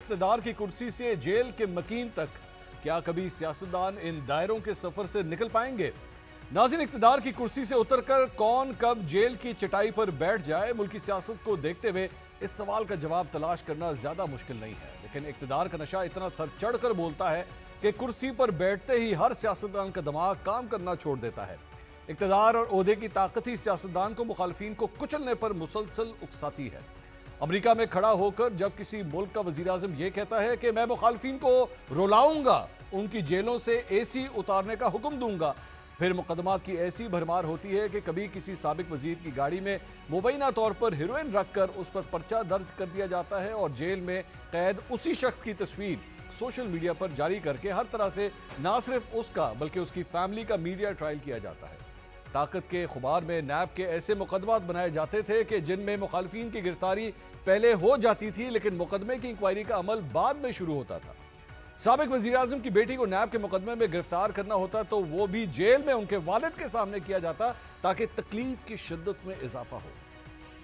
इक्तदार की कुर्सी से जेल के मकीन तक, क्या कभी सियासतदान इन दायरों के सफर से निकल पाएंगे? नाज़रीन, इक्तदार की कुर्सी से उतरकर कौन कब जेल की चटाई पर बैठ जाए, मुल्की सियासत को देखते हुए इस सवाल का जवाब तलाश करना ज्यादा मुश्किल नहीं है। लेकिन इक्तदार का नशा इतना सर चढ़कर बोलता है कि कुर्सी पर बैठते ही हर सियासतदान का दिमाग काम करना छोड़ देता है। इक्तदार और ओहदे की ताकत ही सियासतदान को मुखालफीन को कुचलने पर मुसलसल उकसाती है। अमेरिका में खड़ा होकर जब किसी मुल्क का वजीर आज़म यह कहता है कि मैं मुखालफीन को रुलाऊंगा, उनकी जेलों से एसी उतारने का हुक्म दूंगा, फिर मुकदमात की ऐसी भरमार होती है कि कभी किसी साबिक वजीर की गाड़ी में मुबैना तौर पर हेरोइन रखकर उस पर पर्चा दर्ज कर दिया जाता है और जेल में कैद उसी शख्स की तस्वीर सोशल मीडिया पर जारी करके हर तरह से ना सिर्फ उसका बल्कि उसकी फैमिली का मीडिया ट्रायल किया जाता है। ताकत के खुमार में नैब के ऐसे मुकदमात बनाए जाते थे कि जिनमें मुखालफीन की गिरफ्तारी पहले हो जाती थी, लेकिन मुकदमे की इंक्वायरी का अमल बाद में शुरू होता था। साबिक वजीर आजम की बेटी को नैब के मुकदमे में गिरफ्तार करना होता तो वो भी जेल में उनके वालिद के सामने किया जाता ताकि तकलीफ की शिद्दत में इजाफा हो।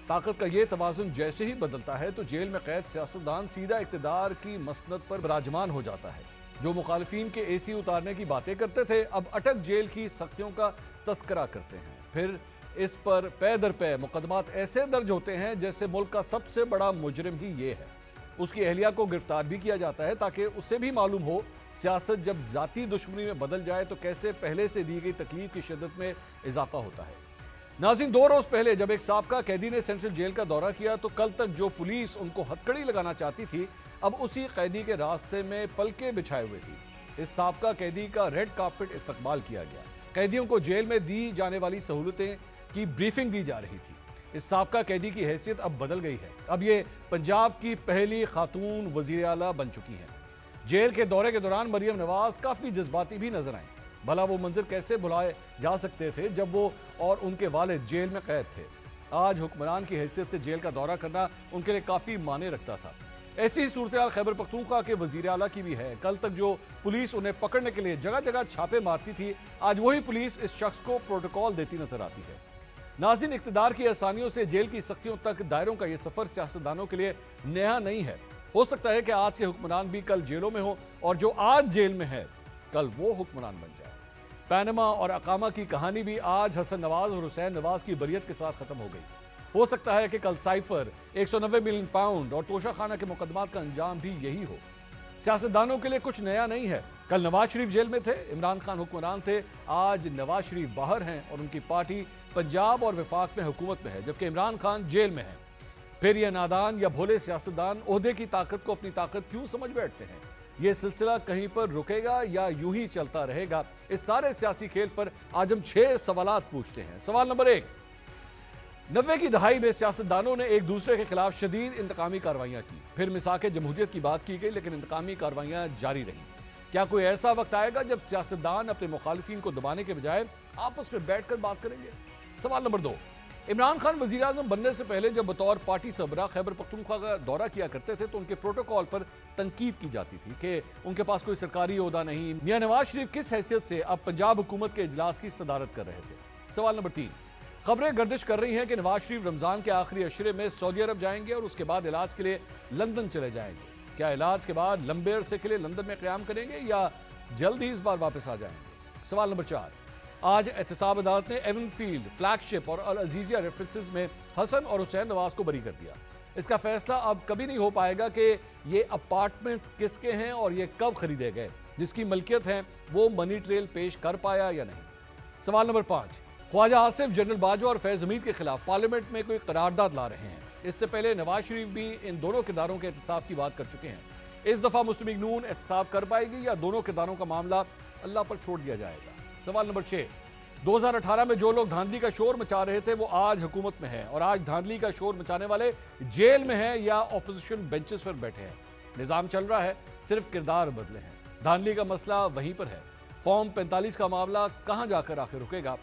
ताकत का ये तवाजुन जैसे ही बदलता है तो जेल में कैद सियासतदान सीधा इक्तदार की मसनद पर विराजमान हो जाता है। जो मुखालफीन के एसी उतारने की बातें करते थे अब अटक जेल की सख्तियों का तस्करा करते हैं। फिर इस पर पै दर पै मुकदमात ऐसे दर्ज होते हैं जैसे मुल्क का सबसे बड़ा मुजरिम ही ये है। उसकी अहलिया को गिरफ्तार भी किया जाता है ताकि उसे भी मालूम हो सियासत जब जाती दुश्मनी में बदल जाए तो कैसे पहले से दी गई तकलीफ की शिद्दत में इजाफा होता है। नाज़रीन, 2 रोज पहले जब एक साबका कैदी ने सेंट्रल जेल का दौरा किया तो कल तक जो पुलिस उनको हथकड़ी लगाना चाहती थी अब उसी कैदी के रास्ते में पलके बिछाए हुए थी। इस साबका कैदी का रेड कार्पेट इस्तकबाल किया गया। कैदियों को जेल में दी जाने वाली सहूलतें की ब्रीफिंग दी जा रही थी। इस साबका कैदी की हैसियत अब बदल गई है। अब ये पंजाब की पहली खातून वजीर आला बन चुकी हैं। जेल के दौरे के दौरान मरियम नवाज काफी जज्बाती भी नजर आईं। भला वो मंजर कैसे भुलाए जा सकते थे जब वो और उनके वालिद जेल में कैद थे। आज हुक्मरान की हैसियत से जेल का दौरा करना उनके लिए काफी माने रखता था। ऐसी ही सूरत खैबर पख्तूनख्वा के वजीर आला की भी है। कल तक जो पुलिस उन्हें पकड़ने के लिए जगह जगह छापे मारती थी, आज वही पुलिस इस शख्स को प्रोटोकॉल देती नजर आती है। नाज़रीन, इक़्तिदार की आसानियों से जेल की सख्तियों तक दायरों का यह सफर सियासतदानों के लिए नया नहीं है। हो सकता है कि आज के हुक्मरान भी कल जेलों में हो और जो आज जेल में है कल वो हुक्मरान बन जाए। पैनमा और अकामा की कहानी भी आज हसन नवाज और हुसैन नवाज की बरियत के साथ खत्म हो गई। हो सकता है कि कल साइफर, 190 मिलियन पाउंड और तोशाखाना के मुकदमात का अंजाम भी यही हो। सियासतदानों के लिए कुछ नया नहीं है। कल नवाज शरीफ जेल में थे, इमरान खान हुक्मरान थे, आज नवाज शरीफ बाहर हैं और उनकी पार्टी पंजाब और वफाक में हुकूमत में है, जबकि इमरान खान जेल में है। फिर यह नादान या भोले सियासतदान ओहदे की ताकत को अपनी ताकत क्यों समझ बैठते हैं? यह सिलसिला कहीं पर रुकेगा या यूं ही चलता रहेगा? इस सारे सियासी खेल पर आज हम 6 सवालात पूछते हैं। सवाल नंबर 1, 90 की दहाई में सियासतदानों ने एक दूसरे के खिलाफ शदीद इंतकामी कार्रवाइयां की। फिर मिसाक जमहूरियत की बात की गई लेकिन इंतकामी कार्रवाइयां जारी रहीं। क्या कोई ऐसा वक्त आएगा जब सियासतदान अपने मुखालिफिन को दबाने के बजाय आपस में बैठकर बात करेंगे? सवाल नंबर 2, इमरान खान वजीर आजम बनने से पहले जब बतौर पार्टी सरबराह खैबर पख्तूनख्वा का दौरा किया करते थे तो उनके प्रोटोकॉल पर तनकीद की जाती थी कि उनके पास कोई सरकारी ओहदा नहीं। मियां नवाज शरीफ किस हैसियत से अब पंजाब हुकूमत के इजलास की सदारत कर रहे थे? सवाल नंबर 3, खबरें गर्दिश कर रही हैं कि नवाज शरीफ रमजान के आखिरी अशरे में सऊदी अरब जाएंगे और उसके बाद इलाज के लिए लंदन चले जाएंगे। क्या इलाज के बाद लंबे अरसे के लिए लंदन में क़याम करेंगे या जल्द ही इस बार वापस आ जाएंगे? सवाल नंबर 4, आज एहतसाब अदालत ने एवनफील्ड, फ्लैगशिप और अल अजीजिया रेफरेंसेस में हसन और हुसैन नवाज को बरी कर दिया। इसका फैसला अब कभी नहीं हो पाएगा कि ये अपार्टमेंट्स किसके हैं और ये कब खरीदे गए। जिसकी मलकियत है वो मनी ट्रेल पेश कर पाया या नहीं। सवाल नंबर 5, ख्वाजा आसिफ, जनरल बाजवा और फैज हमीद के खिलाफ पार्लियामेंट में कोई करारदाद ला रहे हैं। इससे पहले नवाज शरीफ भी इन दोनों किरदारों के एहतसाब की बात कर चुके हैं। इस दफा मुस्लिम लीग नून एहतसाब कर पाएगी या दोनों किरदारों का मामला अल्लाह पर छोड़ दिया जाएगा? सवाल नंबर 6, 2018 में जो लोग धांधली का शोर मचा रहे थे वो आज हुकूमत में है और आज धांधली का शोर मचाने वाले जेल में हैं या ऑपोजिशन बेंचेस पर बैठे हैं। निजाम चल रहा है, सिर्फ किरदार बदले हैं। धांधली का मसला वहीं पर है। फॉर्म 45 का मामला कहां जाकर आखिर रुकेगा?